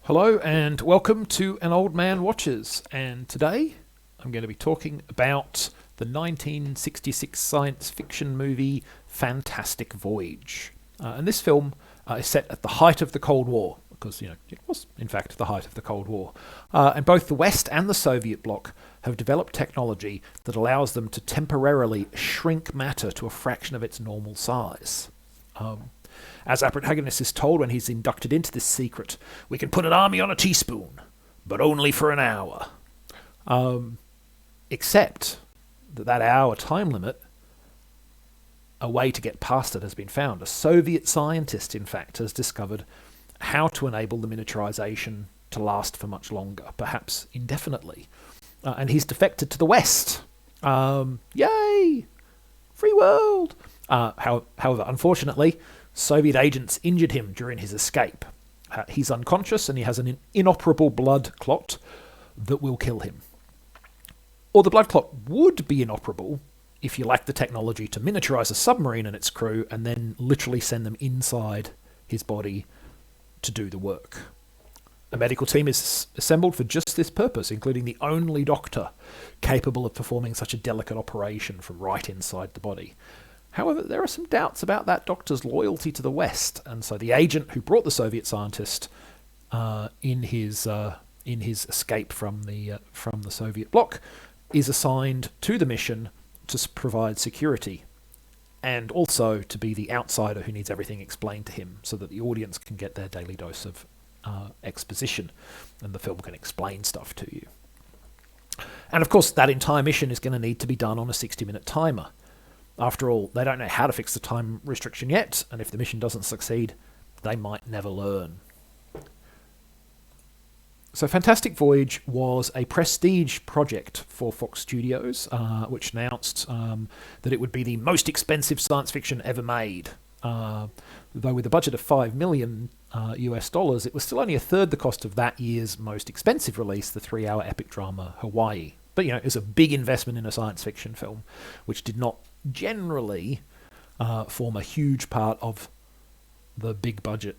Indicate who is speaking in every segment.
Speaker 1: Hello and welcome to An Old Man Watches, and today I'm going to be talking about the 1966 science fiction movie Fantastic Voyage. And this film is set at the height of the Cold War, because it was in fact the height of the Cold War. And both the West and the Soviet bloc have developed technology that allows them to temporarily shrink matter to a fraction of its normal size. As our protagonist is told when he's inducted into this secret, we can put an army on a teaspoon, but only for an hour. Except that hour time limit, a way to get past it has been found. A Soviet scientist, in fact, has discovered how to enable the miniaturization to last for much longer, perhaps indefinitely. And he's defected to the West. Yay! Free world! However, unfortunately, Soviet agents injured him during his escape. He's unconscious and he has an inoperable blood clot that will kill him. Or the blood clot would be inoperable if you lacked the technology to miniaturize a submarine and its crew and then literally send them inside his body to do the work. A medical team is assembled for just this purpose, including the only doctor capable of performing such a delicate operation from right inside the body. However, there are some doubts about that doctor's loyalty to the West, and so the agent who brought the Soviet scientist in his escape from the Soviet bloc is assigned to the mission to provide security, and also to be the outsider who needs everything explained to him, so that the audience can get their daily dose of exposition, and the film can explain stuff to you. And of course, that entire mission is going to need to be done on a 60-minute timer. After all, they don't know how to fix the time restriction yet, and if the mission doesn't succeed, they might never learn. So Fantastic Voyage was a prestige project for Fox Studios, which announced that it would be the most expensive science fiction ever made. Though with a budget of $5 million US dollars, it was still only a third the cost of that year's most expensive release, the 3-hour epic drama Hawaii. But it was a big investment in a science fiction film, which did not generally form a huge part of the big budget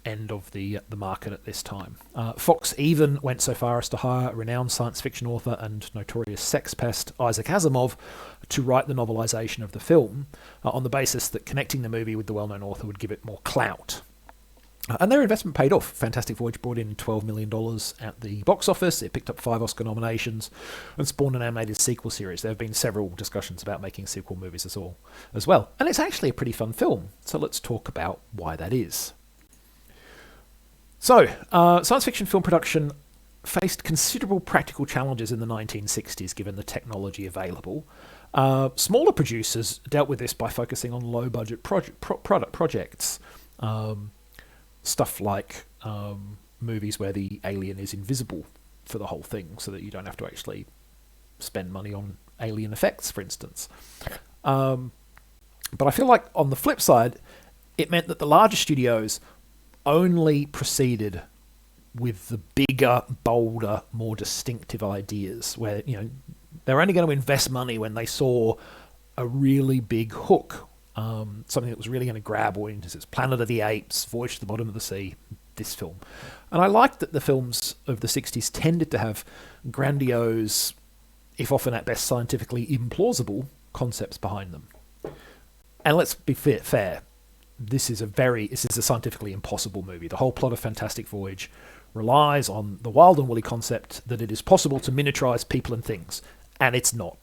Speaker 1: end of the market at this time. Fox even went so far as to hire renowned science fiction author and notorious sex pest Isaac Asimov to write the novelization of the film, on the basis that connecting the movie with the well-known author would give it more clout. And their investment paid off. Fantastic Voyage brought in $12 million at the box office. It picked up 5 Oscar nominations and spawned an animated sequel series. There have been several discussions about making sequel movies as well. And it's actually a pretty fun film. So let's talk about why that is. So, science fiction film production faced considerable practical challenges in the 1960s, given the technology available. Smaller producers dealt with this by focusing on low-budget product projects. Stuff like movies where the alien is invisible for the whole thing, so that you don't have to actually spend money on alien effects, for instance. But I feel like on the flip side, it meant that the larger studios only proceeded with the bigger, bolder, more distinctive ideas, where they're only going to invest money when they saw a really big hook. Something that was really going to grab audiences. Planet of the Apes, Voyage to the Bottom of the Sea, this film. And I liked that the films of the 60s tended to have grandiose, if often at best scientifically implausible, concepts behind them. And let's be fair, this is a scientifically impossible movie. The whole plot of Fantastic Voyage relies on the wild and woolly concept that it is possible to miniaturize people and things, and it's not.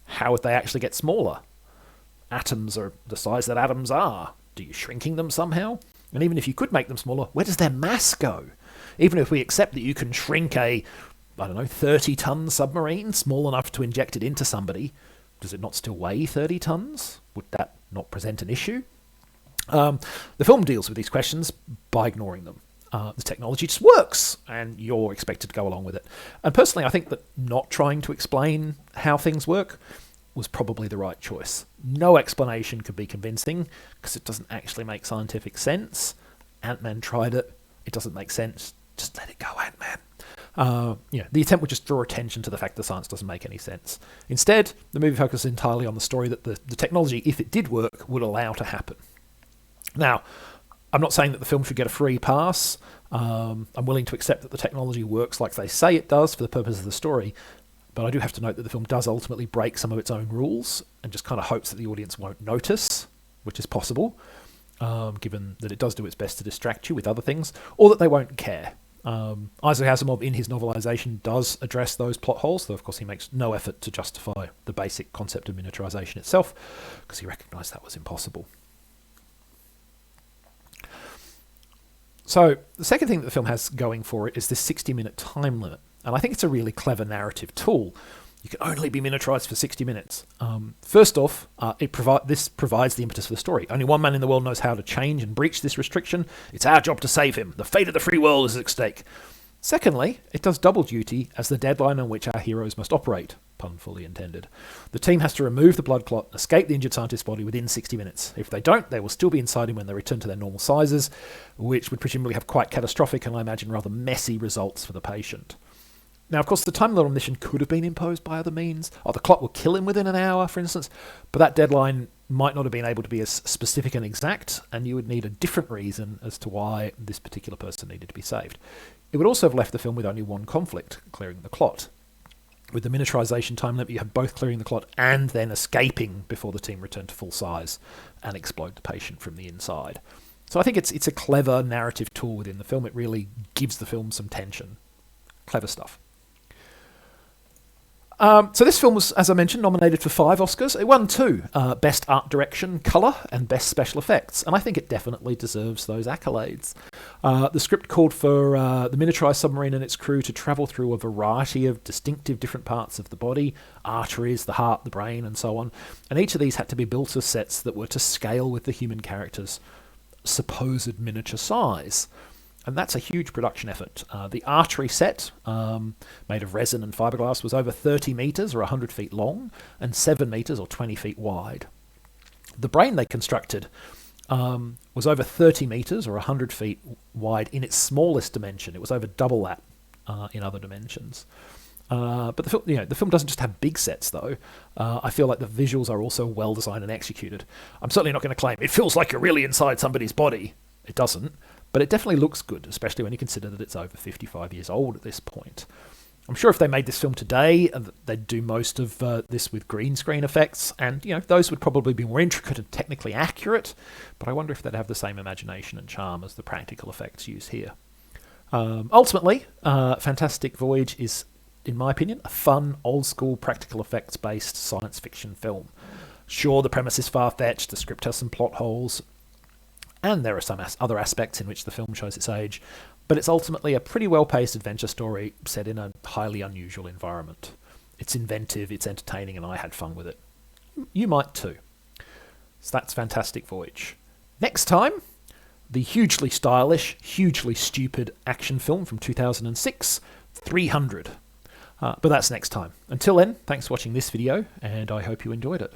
Speaker 1: How would they actually get smaller? Atoms are the size that atoms are. Do you shrinking them somehow? And even if you could make them smaller, where does their mass go? Even if we accept that you can shrink a, 30-ton submarine small enough to inject it into somebody, does it not still weigh 30 tons? Would that not present an issue? The film deals with these questions by ignoring them. The technology just works, and you're expected to go along with it. And personally, I think that not trying to explain how things work was probably the right choice. No explanation could be convincing, because it doesn't actually make scientific sense. Ant-Man tried it. It doesn't make sense. Just let it go, Ant-Man. The attempt would just draw attention to the fact that science doesn't make any sense. Instead, the movie focuses entirely on the story that the technology, if it did work, would allow to happen. Now, I'm not saying that the film should get a free pass. I'm willing to accept that the technology works like they say it does for the purpose of the story, but I do have to note that the film does ultimately break some of its own rules and just kind of hopes that the audience won't notice, which is possible, given that it does do its best to distract you with other things, or that they won't care. Isaac Asimov, in his novelization, does address those plot holes, though of course he makes no effort to justify the basic concept of miniaturization itself, because he recognized that was impossible. So the second thing that the film has going for it is this 60-minute time limit. And I think it's a really clever narrative tool. You can only be miniaturized for 60 minutes. First off, this provides the impetus for the story. Only one man in the world knows how to change and breach this restriction. It's our job to save him. The fate of the free world is at stake. Secondly, it does double duty as the deadline on which our heroes must operate. Pun fully intended. The team has to remove the blood clot and escape the injured scientist's body within 60 minutes. If they don't, they will still be inside him when they return to their normal sizes, which would presumably have quite catastrophic and I imagine rather messy results for the patient. Now, of course, the time limit on the mission could have been imposed by other means. The clot will kill him within an hour, for instance, but that deadline might not have been able to be as specific and exact, and you would need a different reason as to why this particular person needed to be saved. It would also have left the film with only one conflict, clearing the clot. With the miniaturization time limit, you have both clearing the clot and then escaping before the team return to full size and explode the patient from the inside. So I think it's a clever narrative tool within the film. It really gives the film some tension. Clever stuff. So this film was, as I mentioned, nominated for 5 Oscars. It won 2, Best Art Direction, Colour, and Best Special Effects, and I think it definitely deserves those accolades. The script called for the miniaturized submarine and its crew to travel through a variety of distinctive different parts of the body, arteries, the heart, the brain, and so on, and each of these had to be built as sets that were to scale with the human character's supposed miniature size. And that's a huge production effort. The artery set, made of resin and fiberglass, was over 30 metres or 100 feet long and 7 metres or 20 feet wide. The brain they constructed was over 30 metres or 100 feet wide in its smallest dimension. It was over double that in other dimensions. But the film doesn't just have big sets, though. I feel like the visuals are also well designed and executed. I'm certainly not going to claim it feels like you're really inside somebody's body. It doesn't. But it definitely looks good, especially when you consider that it's over 55 years old at this point. I'm sure if they made this film today, they'd do most of this with green screen effects, and those would probably be more intricate and technically accurate, but I wonder if they'd have the same imagination and charm as the practical effects used here. Ultimately, Fantastic Voyage is, in my opinion, a fun, old-school, practical effects-based science fiction film. Sure, the premise is far-fetched, the script has some plot holes, and there are some other aspects in which the film shows its age, but it's ultimately a pretty well-paced adventure story set in a highly unusual environment. It's inventive, it's entertaining, and I had fun with it. You might too. So that's Fantastic Voyage. Next time, the hugely stylish, hugely stupid action film from 2006, 300. But that's next time. Until then, thanks for watching this video, and I hope you enjoyed it.